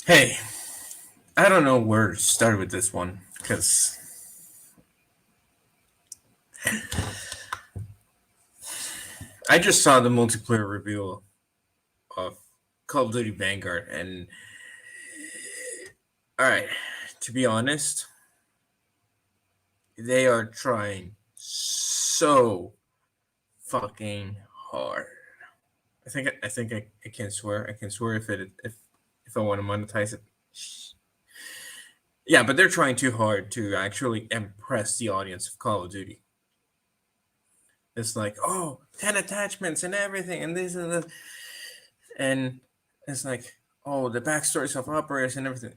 Hey, I don't know where to start with this one because I just saw the multiplayer reveal of Call of Duty Vanguard, and alright, to be honest, they are trying so fucking hard. I can swear. I can swear if I want to monetize it. Yeah, but they're trying too hard to actually impress the audience of Call of Duty. It's like, oh, 10 attachments and everything, and this and this. And it's like, oh, the backstories of operators and everything.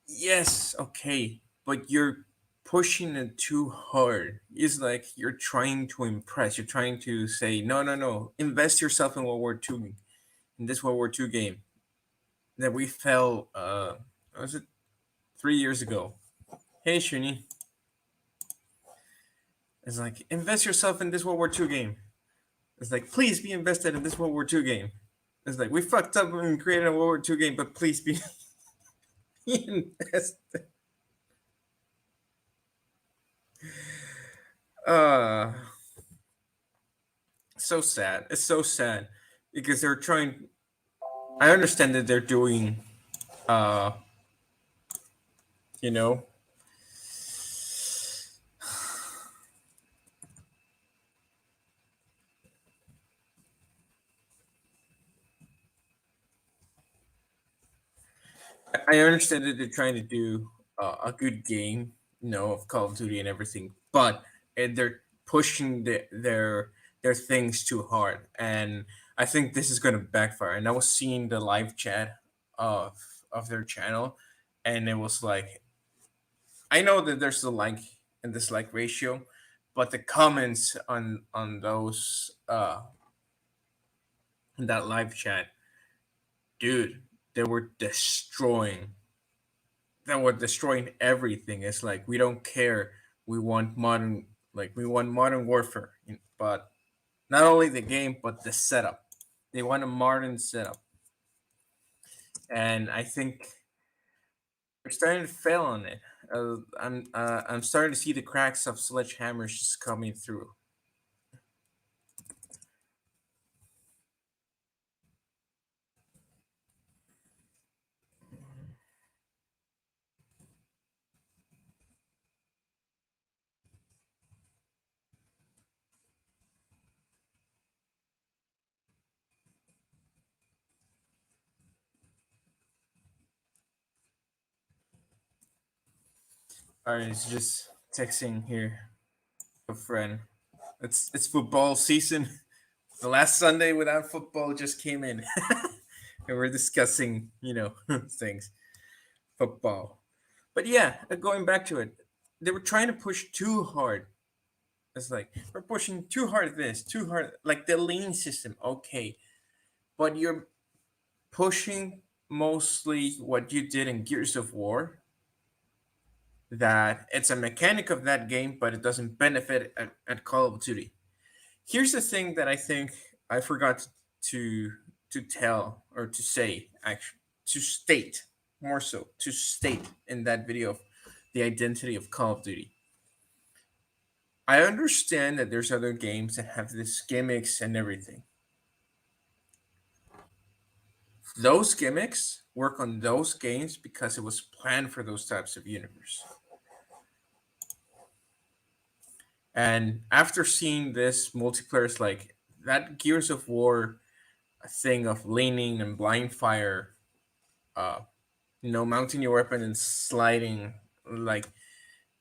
Yes, okay, but you're pushing it too hard. It's like you're trying to impress. You're trying to say, no, no, no, invest yourself in World War II, in this World War II game that we fell, was it 3 years ago? Hey, Shuni. It's like, invest yourself in this World War II game. It's like, please be invested in this World War II game. It's like, we fucked up and created a World War II game, but please be invested. Uh, so sad. It's so sad because they're trying. I understand that they're doing, uh, you know, I understand that they're trying to do a good game, of Call of Duty and everything, but they're pushing their things too hard, and I think this is going to backfire. And I was seeing the live chat of their channel, and it was like, I know that there's a like and dislike ratio, but the comments on those in that live chat, dude, they were destroying. They were destroying everything. It's like, we don't care. We want modern, we want modern warfare, but not only the game but the setup. They want a modern setup, and I think we're starting to fail on it. I'm starting to see the cracks of sledgehammers just coming through. All right, it's just texting here a friend. It's football season. The last Sunday without football just came in, and we're discussing, things football. But yeah, going back to it, they were trying to push too hard. It's like, we're pushing too hard this, too hard, like the lean system. Okay, but you're pushing mostly what you did in Gears of War. That it's a mechanic of that game, but it doesn't benefit at Call of Duty. Here's the thing that I think I forgot to tell, or to say, actually, to state, more so to state in that video of the identity of Call of Duty. I understand that there's other games that have these gimmicks and everything. Those gimmicks work on those games because it was planned for those types of universe. And after seeing this multiplayer, is like that Gears of War thing of leaning and blind fire, uh, mounting your weapon and sliding, like,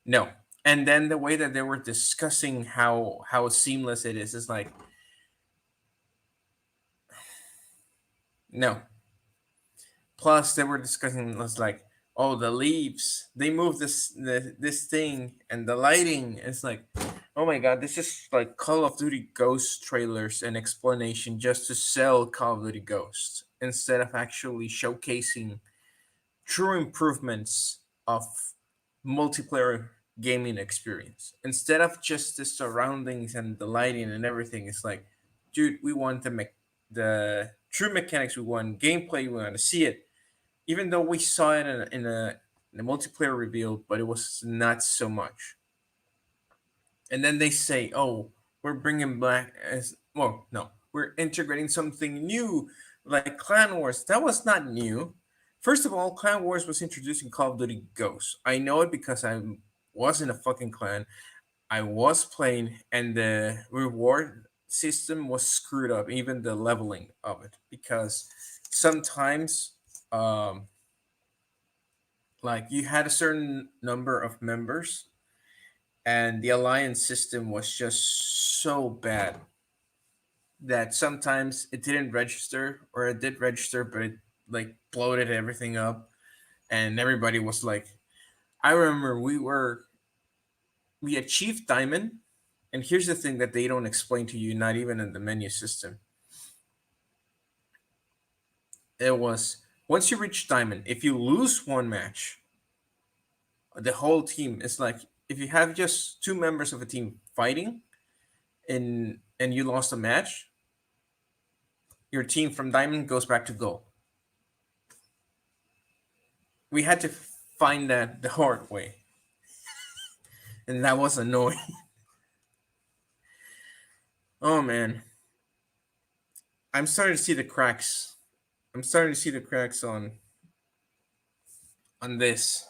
no. And then the way that they were discussing how seamless it is like, no. Plus, they were discussing, was like, oh, the leaves, they move this thing, and the lighting. It's like, oh my god, this is like Call of Duty Ghost trailers and explanation just to sell Call of Duty Ghost instead of actually showcasing true improvements of multiplayer gaming experience. Instead of just the surroundings and the lighting and everything, it's like, dude, we want the true mechanics. We want gameplay. We want to see it. even though we saw it in a multiplayer reveal, but it was not so much. And then they say, "Oh, we're bringing back as well." No, we're integrating something new, like Clan Wars. That was not new. First of all, Clan Wars was introduced in Call of Duty Ghosts. I know it because I was in a fucking clan. I was playing, and the reward system was screwed up, even the leveling of it, because sometimes, um, like you had a certain number of members, and the alliance system was just so bad that sometimes it didn't register, or it did register, but it like bloated everything up, and everybody was like, I remember we achieved diamond, and here's the thing that they don't explain to you, not even in the menu system. It was, once you reach diamond, if you lose one match, the whole team is like, if you have just two members of a team fighting and you lost a match, your team from diamond goes back to gold. We had to find that the hard way, and that was annoying. Oh man, I'm starting to see the cracks. I'm starting to see the cracks on this,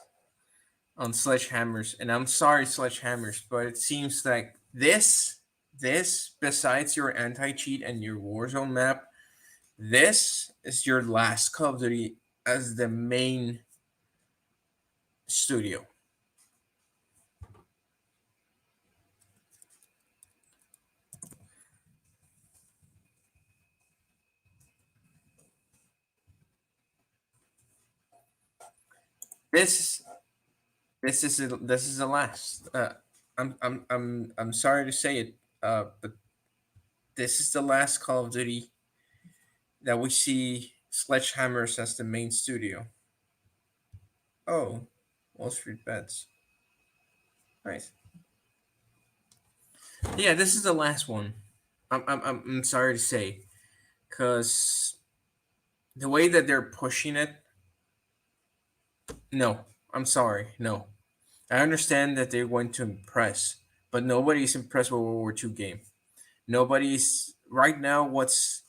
on sledgehammers, and I'm sorry, sledgehammers, but it seems like this besides your anti-cheat and your Warzone map, this is your last Call of Duty as the main studio. This this is the last. I'm sorry to say it, but this is the last Call of Duty that we see Sledgehammers as the main studio. Oh, Wall Street Bets. Nice. Yeah, this is the last one. I'm sorry to say, because the way that they're pushing it, no, I'm sorry, no. I understand that they're going to impress, but nobody's impressed with World War II game. Nobody's right now. What's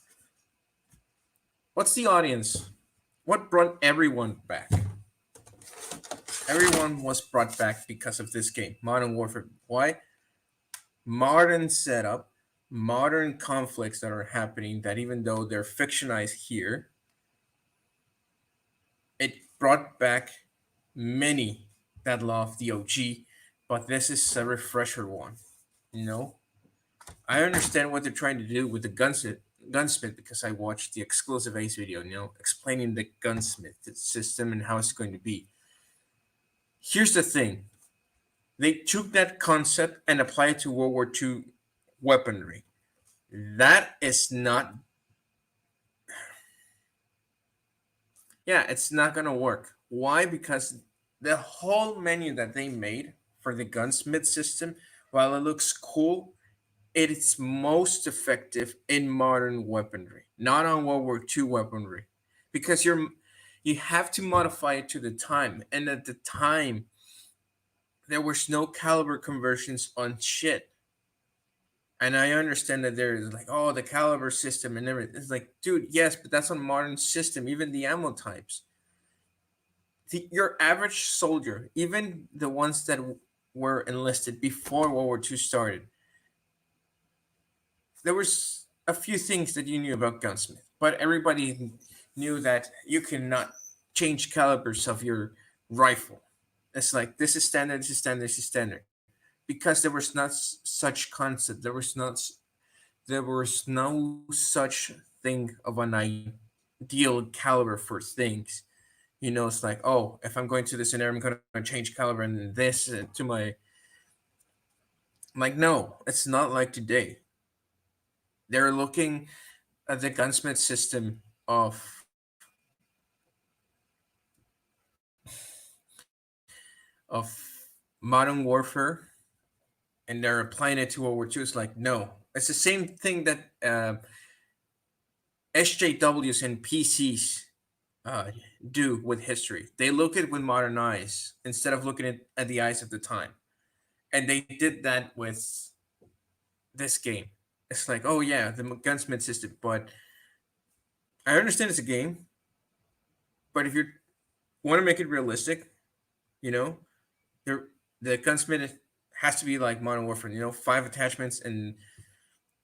the audience? What brought everyone back? Everyone was brought back because of this game, Modern Warfare. Why? Modern setup, modern conflicts that are happening. That even though they're fictionalized here, it brought back many that love the OG, but this is a refresher one. You know, I understand what they're trying to do with the gunsmith because I watched the exclusive Ace video, explaining the gunsmith system and how it's going to be. Here's the thing: they took that concept and applied it to World War II weaponry. That is not, yeah, it's not gonna work. Why? Because the whole menu that they made for the gunsmith system, while it looks cool, it's most effective in modern weaponry, not on World War II weaponry, because you have to modify it to the time, and at the time there was no caliber conversions on shit. And I understand that there's like, oh, the caliber system and everything. It's like, dude, yes, but that's on modern system. Even the ammo types, your average soldier, even the ones that were enlisted before World War II started, there was a few things that you knew about gunsmith, but everybody knew that you cannot change calibers of your rifle. It's like, this is standard, this is standard, this is standard, because there was not such concept. There was no such thing of an ideal caliber for things. It's like, oh, if I'm going to this scenario, I'm going to change caliber and this to my. Like, no, it's not like today. They're looking at the gunsmith system of modern warfare, and they're applying it to World War II. It's like, no, it's the same thing that SJWs and PCs uh, do with history. They look at it with modern eyes instead of looking at the eyes of the time. And they did that with this game. It's like, oh yeah, the gunsmith system, but I understand it's a game, but if you want to make it realistic, you know, there the gunsmith has to be like Modern Warfare. 5 attachments and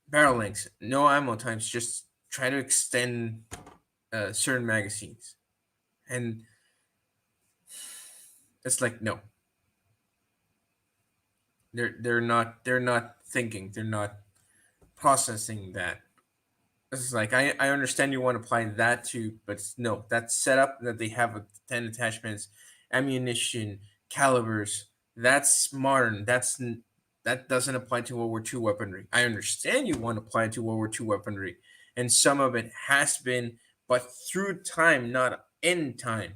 barrel lengths, no ammo times. Just try to extend certain magazines, and it's like no, they're not thinking, they're not processing that. It's like I understand you want to apply that to, but no, that setup that they have with 10 attachments, ammunition, calibers, that's modern. That doesn't apply to World War II weaponry. I understand you want to apply it to World War II weaponry, and some of it has been, but through time, not in time.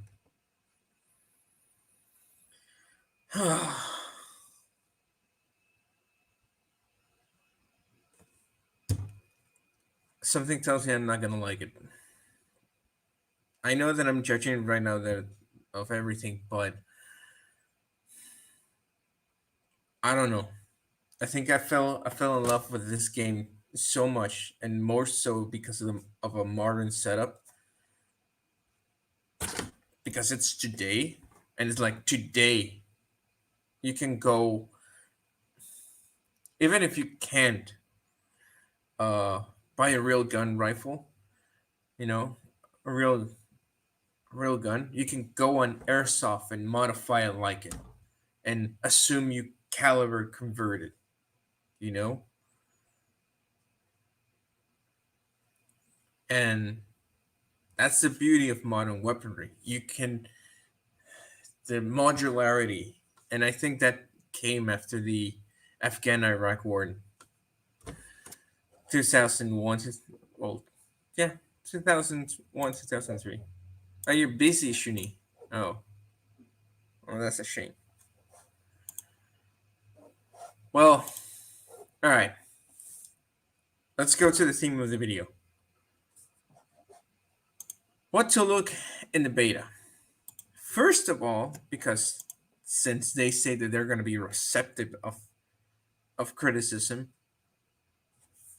Something tells me I'm not gonna like it. I know that I'm judging right now of everything, but I don't know. I think I fell in love with this game so much, and more so because of a modern setup. Because it's today, and it's like today you can go, even if you can't uh buy a real gun rifle, you know, a real gun, you can go on airsoft and modify it like it, and assume you caliber converted. You know, and that's the beauty of modern weaponry. You can the modularity, and I think that came after the Afghan-Iraq War in 2001. Well, yeah, 2001, 2003. Oh, you're busy, Shuni. Oh, oh, that's a shame. Well, all right. Let's go to the theme of the video. What to look in the beta? First of all, because since they say that they're going to be receptive of criticism,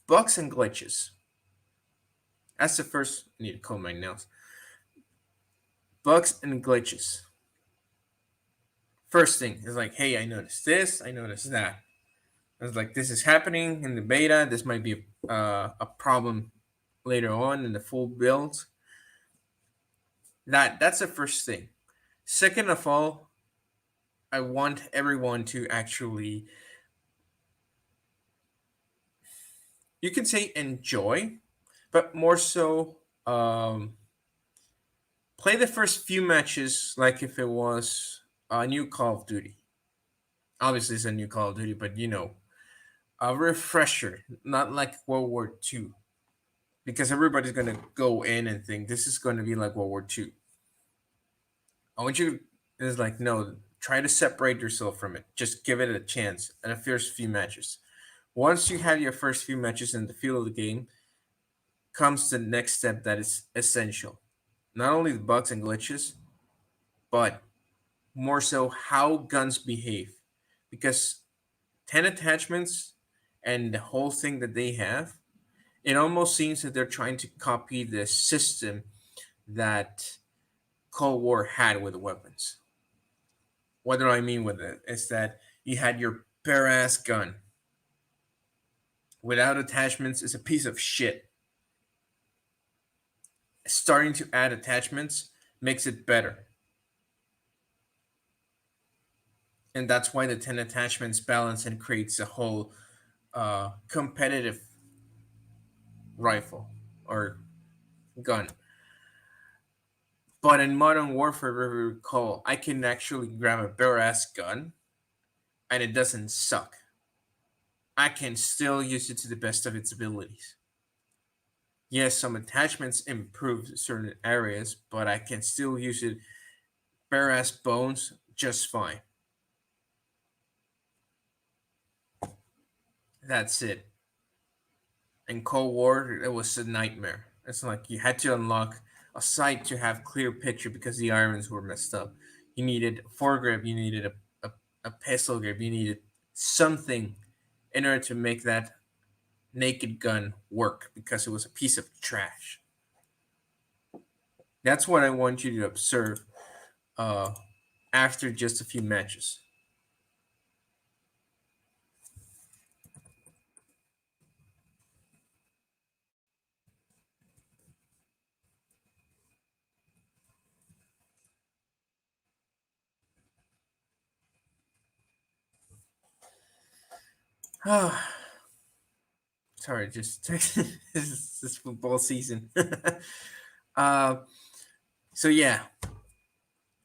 bugs and glitches. That's the first. I need to comb my nails. Bugs and glitches. First thing is like, hey, I noticed this, I noticed that. I was like, this is happening in the beta. This might be a problem later on in the full build. That's the first thing. Second of all, I want everyone to actually, you can say enjoy, but more so play the first few matches like if it was a new Call of Duty. Obviously, it's a new Call of Duty, but a refresher, not like World War II, because everybody's gonna go in and think this is going to be like World War II. I want you. It's like no, try to separate yourself from it. Just give it a chance at the first few matches. Once you have your first few matches in the field of the game, comes the next step that is essential. Not only the bugs and glitches, but more so how guns behave. Because 10 attachments and the whole thing that they have, it almost seems that they're trying to copy the system that Cold War had with the weapons. What do I mean with it? Is that you had your bare ass gun without attachments is a piece of shit. Starting to add attachments makes it better. And that's why the 10 attachments balance and creates a whole competitive rifle or gun. But in Modern Warfare, if you recall, I can actually grab a bare ass gun and it doesn't suck. I can still use it to the best of its abilities. Yes, some attachments improve certain areas, but I can still use it bare ass bones just fine. That's it. In Cold War, it was a nightmare. It's like you had to unlock a sight to have clear picture because the irons were messed up. You needed a foregrip, you needed a pistol grip, you needed something in order to make that naked gun work because it was a piece of trash. That's what I want you to observe uh, after just a few matches. Sorry, just this football season. uh, so yeah,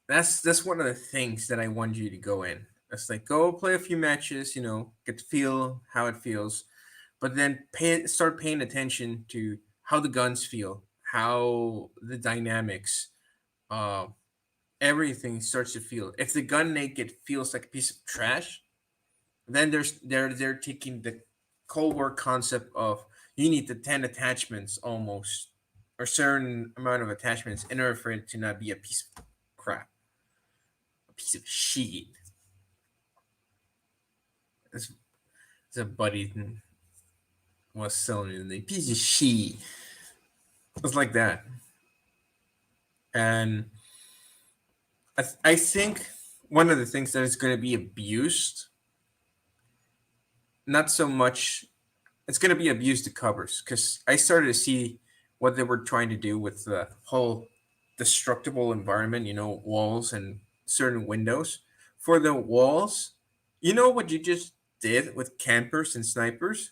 that's one of the things that I want you to go in. It's like go play a few matches, get to feel how it feels, but then start paying attention to how the guns feel, how the dynamics, uh, everything starts to feel. If the gun naked feels like a piece of trash, then they're taking the Cold War concept of you need the 10 attachments almost, or certain amount of attachments in order for it to not be a piece of crap, a piece of shit. As, as a buddy was telling me, the piece of shit. It's like that. And I think one of the things that is going to be abused, not so much, it's going to be abused to covers because I started to see what they were trying to do with the whole destructible environment, walls and certain windows. For the walls, you know what you just did with campers and snipers?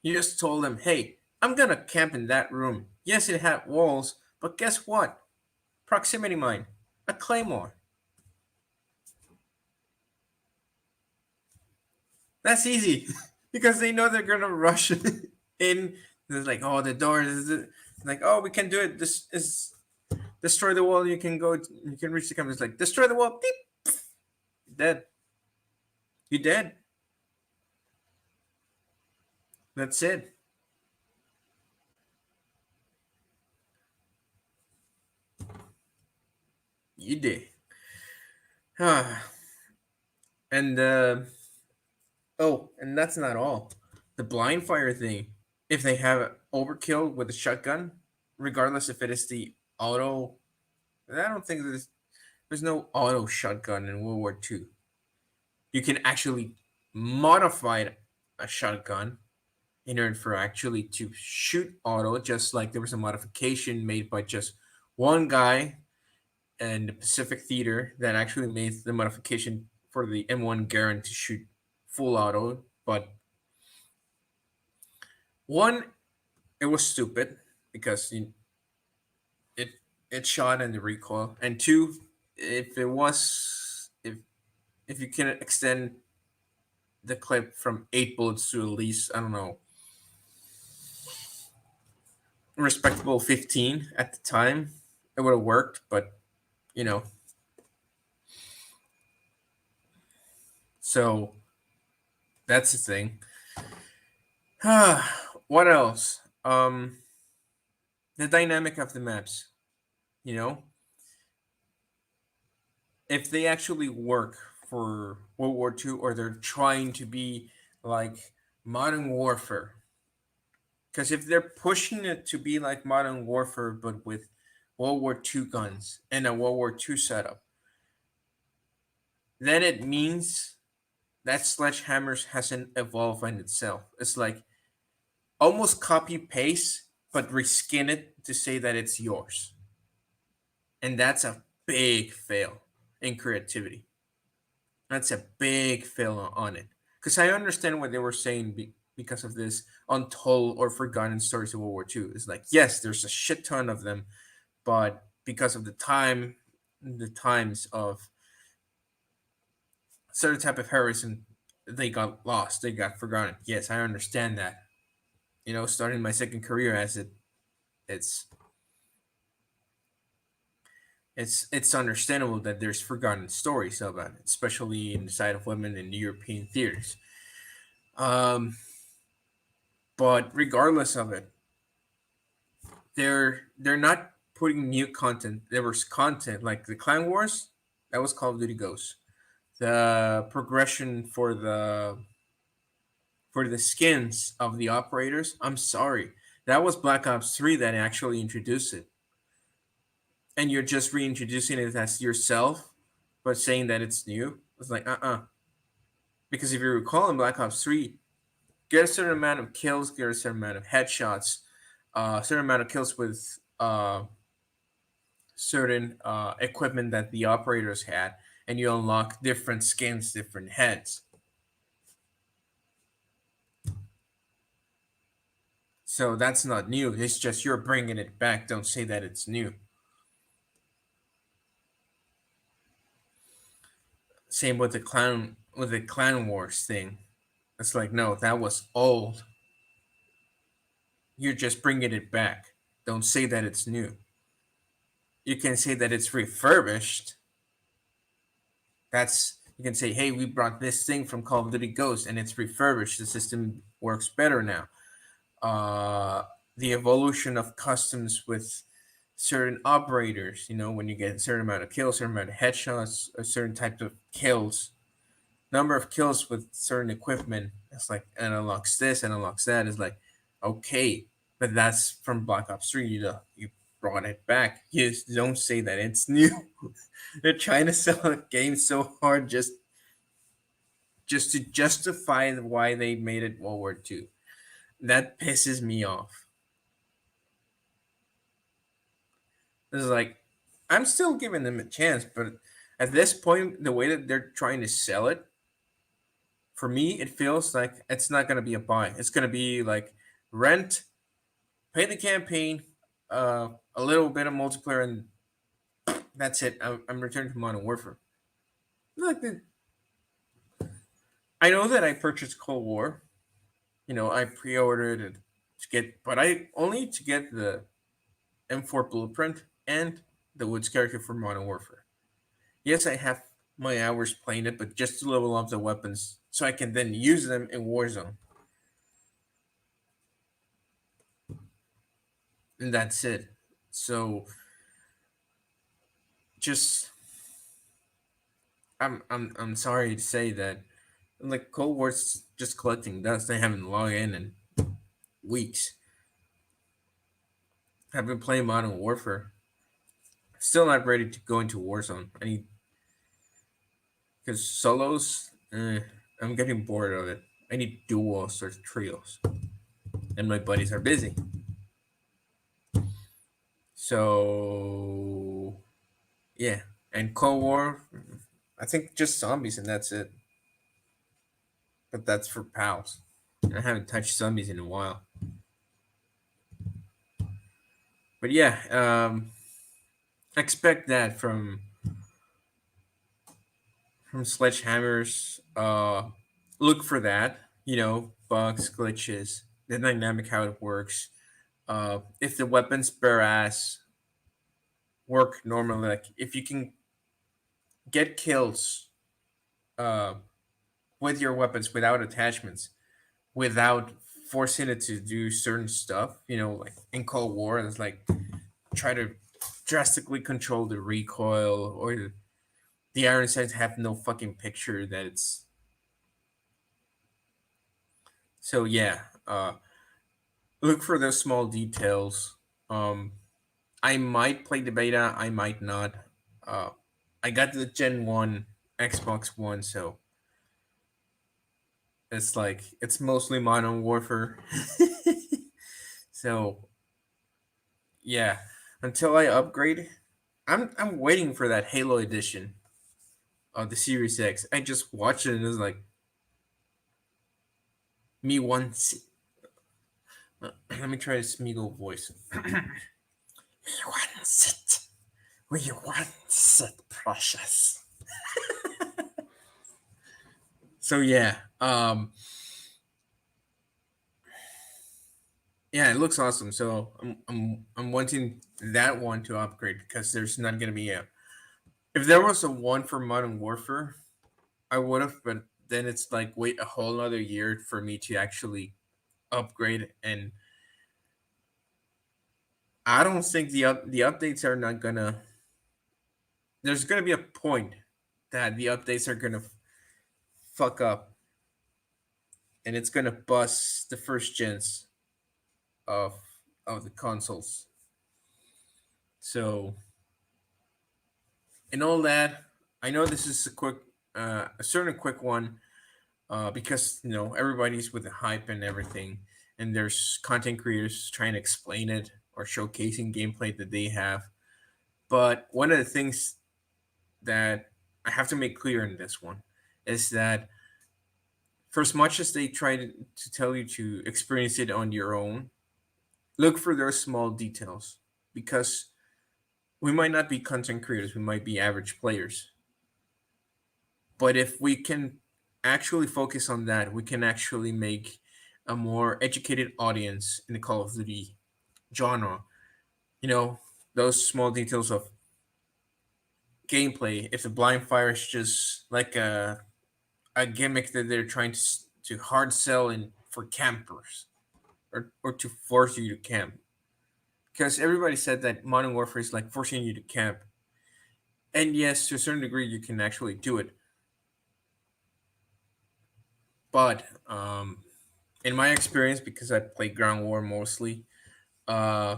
You just told them, hey, I'm going to camp in that room. Yes, it had walls, but guess what? Proximity mine, a claymore. That's easy because they know they're gonna rush in. It's like, oh, the door is like, oh, we can do it. This is destroy the wall. You can go. You can reach the camera. It's like destroy the wall. Beep. Dead. You dead. That's it. You did. And oh, and that's not all. The blind fire thing. If they have overkill with a shotgun, regardless if it is the auto, I don't think there's no auto shotgun in World War II. You can actually modify a shotgun in order for actually to shoot auto, just like there was a modification made by just one guy in the Pacific Theater that actually made the modification for the M1 Garand to shoot full auto. But one, it was stupid because it it shot in the recoil, and two, if you can extend the clip from 8 bullets to at least, I don't know, respectable 15 at the time, it would have worked. But you know, so that's the thing. What else? The dynamic of the maps. You know, if they actually work for World War II, or they're trying to be like Modern Warfare. Because if they're pushing it to be like Modern Warfare, but with World War II guns and a World War II setup, then it means that Sledgehammer hasn't evolved in itself. It's like almost copy paste, but reskin it to say that it's yours. And that's a big fail in creativity. That's a big fail on it. Because I understand what they were saying because of this untold or forgotten stories of World War II. It's like, yes, there's a shit ton of them, but because of the times of certain type of heroism, they got lost, they got forgotten. Yes, I understand that. Starting my second career as it's it's understandable that there's forgotten stories about it, especially in the side of women in the European theaters. Um, but regardless of it, they're not putting new content. There was content like the Clan Wars, that was Call of Duty Ghosts. The progression for the skins of the operators, I'm sorry, that was Black Ops 3 that actually introduced it, and you're just reintroducing it as yourself, but saying that it's new. It's like because if you recall in Black Ops 3, get a certain amount of kills, get a certain amount of headshots, a certain amount of kills with certain equipment that the operators had, and you unlock different skins, different heads. So that's not new. It's just you're bringing it back. Don't say that it's new. Same with the clan wars thing. It's like no, that was old. You're just bringing it back. Don't say that it's new. You can say that it's refurbished. That's you can say, hey, we brought this thing from Call of Duty Ghost and it's refurbished. The system works better now. Uh, the evolution of customs with certain operators, when you get a certain amount of kills, certain amount of headshots, a certain type of kills, number of kills with certain equipment. It's like and unlocks this and unlocks that. It's like okay, but that's from Black Ops 3. You brought it back. You just don't say that it's new. They're trying to sell a game so hard just to justify why they made it World War II. That pisses me off. It's like I'm still giving them a chance, but at this point, the way that they're trying to sell it, for me, it feels like it's not gonna be a buy. It's gonna be like rent, pay the campaign, a little bit of multiplayer, and that's it. I'm returning to Modern Warfare. Like I know that I purchased Cold War. I pre-ordered it to get, but I only to get the M4 Blueprint and the Woods character for Modern Warfare. Yes, I have my hours playing it, but just to level up the weapons so I can then use them in Warzone. And that's it. So just I'm sorry to say that like Cold War's just collecting dust. I haven't logged in weeks. I've been playing Modern Warfare. Still not ready to go into Warzone. I need because solos, I'm getting bored of it. I need duos or trios, and my buddies are busy. So yeah, and Cold War, I think just zombies and that's it. But that's for pals. I haven't touched zombies in a while. But yeah, expect that from Sledgehammers. Look for that. Bugs, glitches, the dynamic how it works. If the weapons bare ass work normally, like if you can get kills uh, with your weapons without attachments, without forcing it to do certain stuff, like in Cold War, it's like try to drastically control the recoil or the iron sights have no fucking picture that it's so yeah. Look for those small details. um I might play the beta, I might not. uh I got the Gen 1 Xbox One, so it's like it's mostly Modern Warfare. So yeah, until I upgrade, I'm waiting for that Halo edition of the Series X. I just watched it and it was like me once. Let me try a Smeagol voice. We want it. We want it, precious. So yeah, yeah, it looks awesome. So I'm wanting that one to upgrade because there's not gonna be a. If there was a one for Modern Warfare, I would have, but then it's like wait a whole other year for me to actually upgrade, and I don't think the updates are not gonna. There's gonna be a point that the updates are gonna fuck up, and it's gonna bust the first gens of the consoles. So, and all that, I know this is a certain quick one, because everybody's with the hype and everything, and there's content creators trying to explain it or showcasing gameplay that they have. But one of the things that I have to make clear in this one is that for as much as they try to tell you to experience it on your own, look for those small details, because we might not be content creators, we might be average players. But if we can actually focus on that, we can actually make a more educated audience in the Call of Duty genre. You know, those small details of gameplay. If the blind fire is just like a gimmick that they're trying to hard sell in for campers, or to force you to camp. Because everybody said that Modern Warfare is like forcing you to camp. And yes, to a certain degree, you can actually do it. But in my experience, because I play ground war mostly, uh,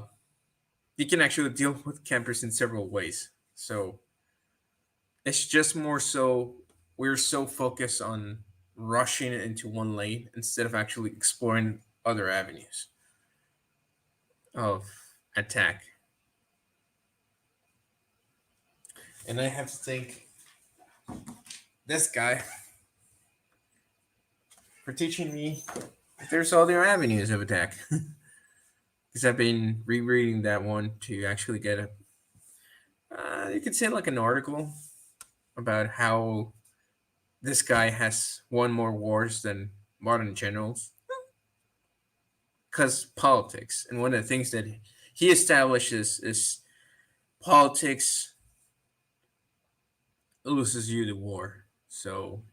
you can actually deal with campers in several ways. So it's just more so we're so focused on rushing into one lane instead of actually exploring other avenues of attack. And I have to thank this guy for teaching me that there's other avenues of attack. Because I've been rereading that one to actually get you could say like an article about how this guy has won more wars than modern generals. Because politics. And one of the things that he establishes is politics loses you the war. So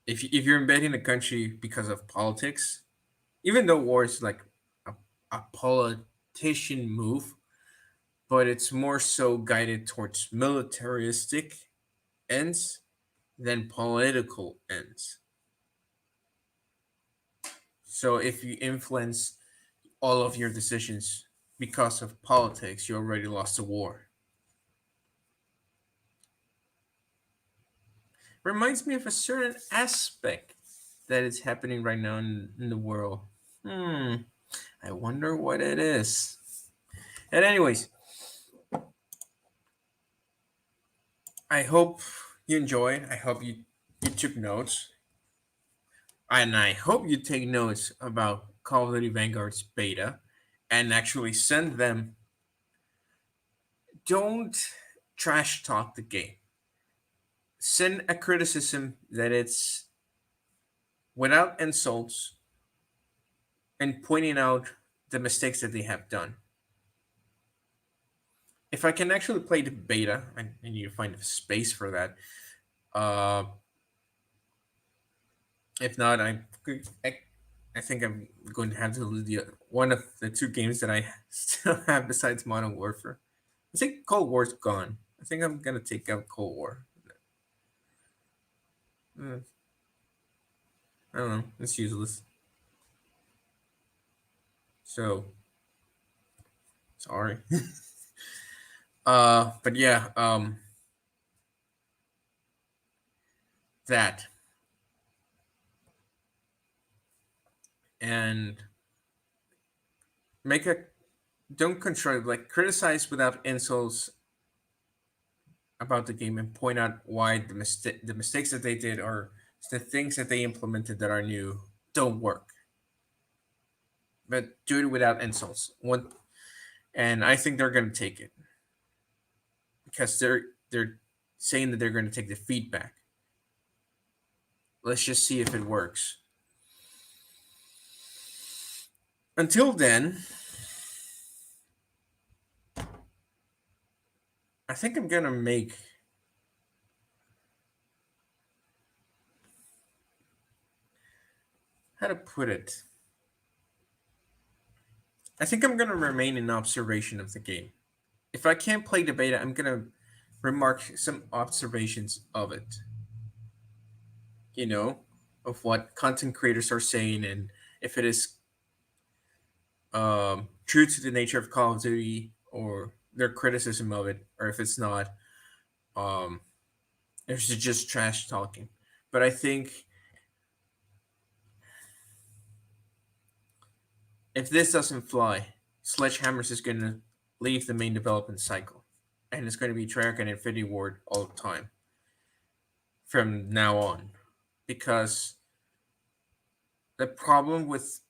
if you're invading a country because of politics, even though war is like a politician move, but it's more so guided towards militaristic ends than political ends. So if you influence all of your decisions because of politics, you already lost the war. Reminds me of a certain aspect that is happening right now in the world. Hmm. I wonder what it is. And anyways, I hope you enjoyed. I hope you took notes. And I hope you take notes about Call of Duty Vanguard's beta and actually send them. Don't trash talk the game. Send a criticism that it's without insults and pointing out the mistakes that they have done. If I can actually play the beta, I need to find a space for that. Uh, if not, I, I think I'm going to have to lose the one of the two games that I still have besides Modern Warfare. I think Cold War's gone. I think I'm gonna take out Cold War. Uh, I don't know. It's useless. So sorry. But yeah. That and make a don't control like criticize without insults about the game and point out why the mistakes that they did or the things that they implemented that are new don't work. But do it without insults. One, and I think they're going to take it because they're saying that they're going to take the feedback. Let's just see if it works. Until then, I think I'm going to make how to put it. I think I'm gonna remain in observation of the game. If I can't play the beta, I'm gonna remark some observations of it. You know, of what content creators are saying, and if it is true to the nature of Call of Duty or their criticism of it, or if it's not, um, if it's just trash talking. But I think if this doesn't fly, Sledgehammer's is going to leave the main development cycle, and it's going to be Treyarch and Infinity Ward all the time from now on, because the problem with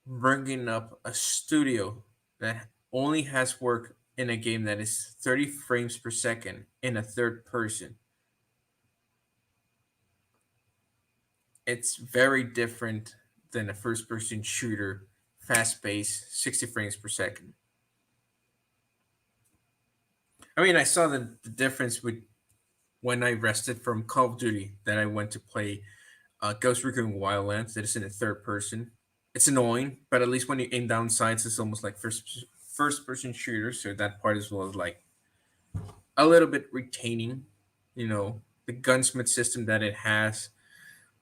bringing up a studio that only has work in a game that is 30 frames per second in a third person, it's very different than a first person shooter, fast paced, 60 frames per second. I mean, I saw the difference with when I rested from Call of Duty that I went to play Ghost Recon Wildlands that is in a third person. It's annoying, but at least when you aim down sights, it's almost like first person shooter. So that part as well is like a little bit retaining. You know, the gunsmith system that it has,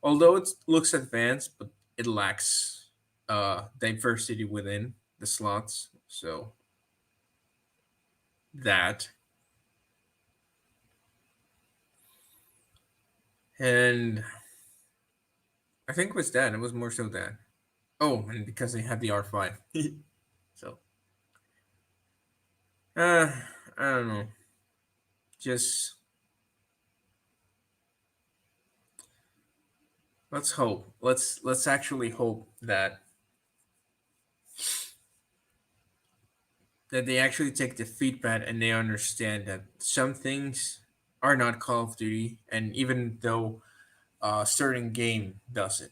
although it looks advanced, but it lacks diversity within the slots. So that, and I think it was that. It was more so that. Oh, and because they had the R5. So, uh, I don't know. Just let's hope. Let's actually hope that they actually take the feedback and they understand that some things are not Call of Duty, and even though a certain game does it,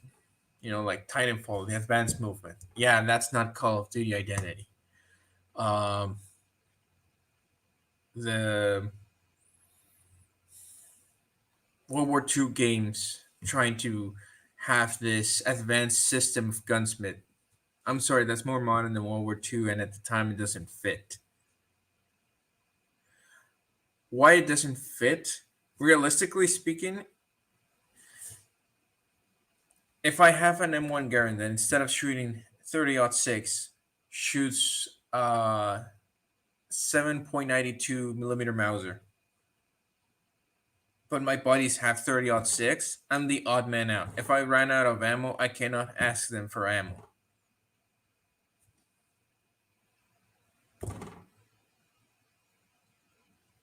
you know, like Titanfall, the advanced movement, yeah, that's not Call of Duty identity. Um, the World War II games trying to have this advanced system of gunsmith. I'm sorry, that's more modern than World War II, and at the time it doesn't fit. Why it doesn't fit? Realistically speaking, if I have an M1 Garand that instead of shooting 30-06 shoots 7.92 millimeter Mauser, but my buddies have 30-06, I'm the odd man out. If I ran out of ammo, I cannot ask them for ammo.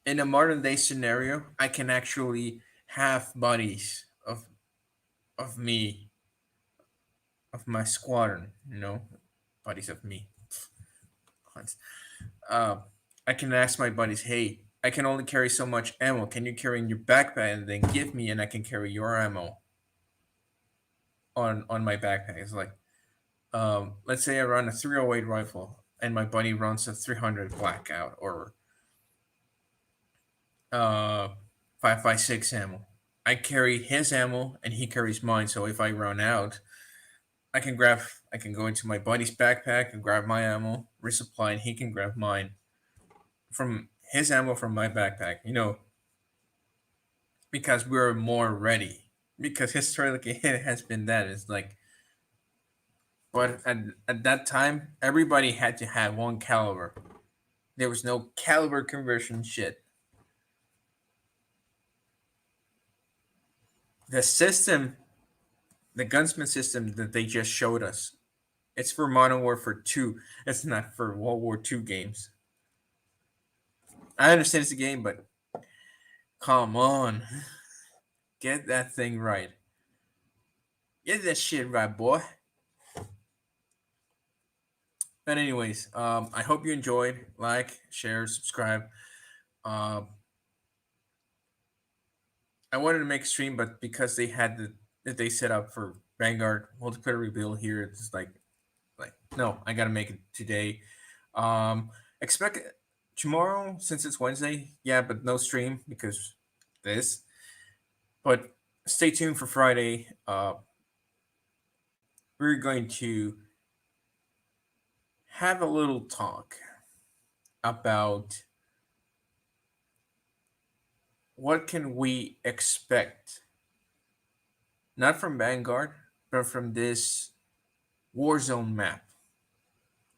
In a modern day scenario, I can actually have buddies of me, of my squadron, you know, buddies of me. Uh, I can ask my buddies, hey, I can only carry so much ammo. Can you carry in your backpack and then give me, and I can carry your ammo on my backpack? It's like, let's say I run a 308 rifle and my buddy runs a 300 blackout or uh 5.56 ammo. I carry his ammo and he carries mine. So if I run out, I can go into my buddy's backpack and grab my ammo, resupply, and he can grab mine from his ammo from my backpack. You know, because we're more ready. Because historically it has been that. It's like, but at that time, everybody had to have one caliber. There was no caliber conversion shit. The system, the gunsmith system that they just showed us, it's for Modern Warfare 2. It's not for World War II games. I understand it's a game, but come on. Get that thing right. Get that shit right, boy. But anyways, I hope you enjoyed. Like, share, subscribe. Um, I wanted to make a stream, but because they had that they set up for Vanguard multiplayer reveal here, it's like no, I gotta make it today. Expect tomorrow since it's Wednesday. Yeah, but no stream because this. But stay tuned for Friday. We're going to have a little talk about what can we expect, not from Vanguard, but from this Warzone map.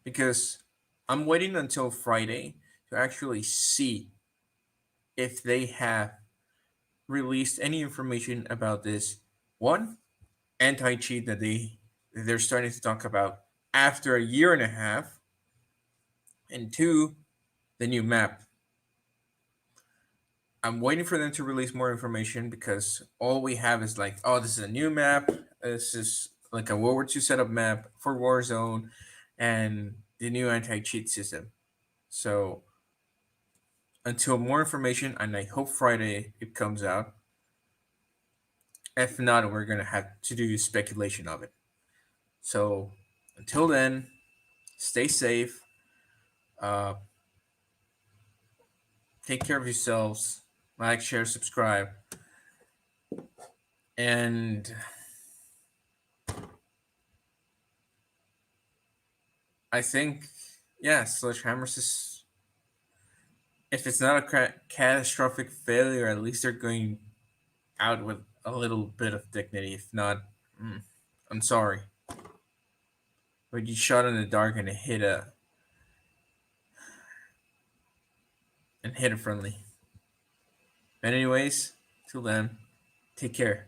Because I'm waiting until Friday to actually see if they have released any information about this one anti-cheat they're starting to talk about after a year and a half, and two, the new map. I'm waiting for them to release more information because all we have is like, oh, this is a new map. This is like a World War II setup map for Warzone and the new anti-cheat system. So until more information, and I hope Friday it comes out. If not, we're gonna have to do speculation of it. So until then, stay safe. Uh, take care of yourselves. Like, share, subscribe, and I think, yeah, Sledgehammers is, if it's not a catastrophic failure, at least they're going out with a little bit of dignity. If not, mm, I'm sorry, but you shot in the dark and it hit a friendly. But anyways, till then, take care.